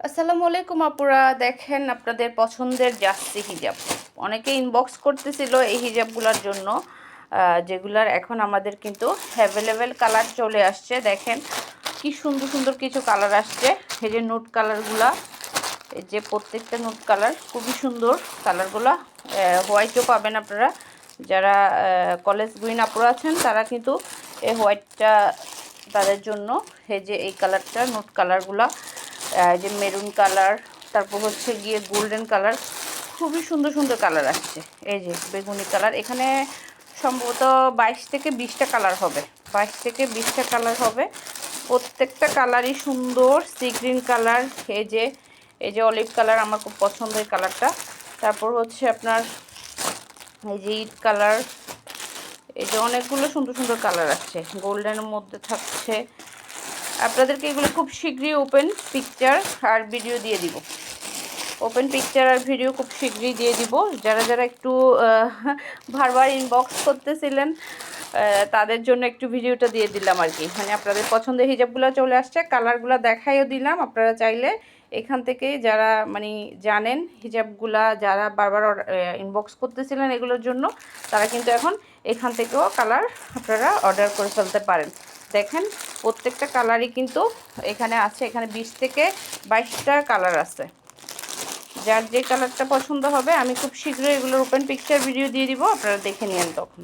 আসসালামু আলাইকুম আপুরা, দেখেন আপনাদের পছন্দের জার্সি হিজাব অনেকে ইনবক্স করতেছিল এই হিজাবগুলোর জন্য, যেগুলার এখন আমাদের কিন্তু অ্যাভেলেবেল কালার চলে আসছে। দেখেন কি সুন্দর সুন্দর কিছু কালার আসছে। এই যে নোট কালারগুলা, এই যে প্রত্যেকটা নোট কালার খুবই সুন্দর কালারগুলো। হোয়াইটও পাবেন আপনারা, যারা কলেজ গ্রিন আপুরা আছেন তারা কিন্তু এই হোয়াইটটা তাদের জন্য। এই যে এই কালারটা নোট কালারগুলা, যে মেরুন কালার, তারপর হচ্ছে গিয়ে গোল্ডেন কালার, খুবই সুন্দর সুন্দর কালার আসছে। এই যে বেগুনি কালার, এখানে সম্ভবত 22 থেকে 20টা কালার হবে, 22 থেকে 20টা কালার হবে। প্রত্যেকটা কালারই সুন্দর। সি গ্রিন কালার, এই যে অলিভ কালার আমার খুব পছন্দের কালারটা। তারপর হচ্ছে আপনার এই যে ইট কালার, এই যে অনেকগুলো সুন্দর সুন্দর কালার আসছে, গোল্ডেনের মধ্যে থাকছে। আপনাদেরকে এগুলো খুব শীঘ্রই ওপেন পিকচার আর ভিডিও দিয়ে দিব, ওপেন পিকচার আর ভিডিও খুব শীঘ্রই দিয়ে দিব। যারা যারা একটু বারবার ইনবক্স করতেছিলেন তাদের জন্য একটু ভিডিওটা দিয়ে দিলাম আর কি। মানে আপনাদের পছন্দের হিজাবগুলো চলে আসছে, কালারগুলো দেখাইও দিলাম। আপনারা চাইলে এখান থেকে যারা মানে জানেন হিজাবগুলা, যারা বারবার ইনবক্স করতেছিলেন এগুলোর জন্য, তারা কিন্তু এখন এখান থেকেও কালার আপনারা অর্ডার করে ফেলতে পারেন। দেখেন প্রত্যেকটা কালারই কিন্তু এখানে আছে, এখানে 20 থেকে 22টা কালার আছে। যার যে কালারটা পছন্দ হবে আমি খুব শীঘ্রই এগুলোর ওপেন পিকচার ভিডিও দিয়ে দিব, আপনারা দেখে নিন তখন।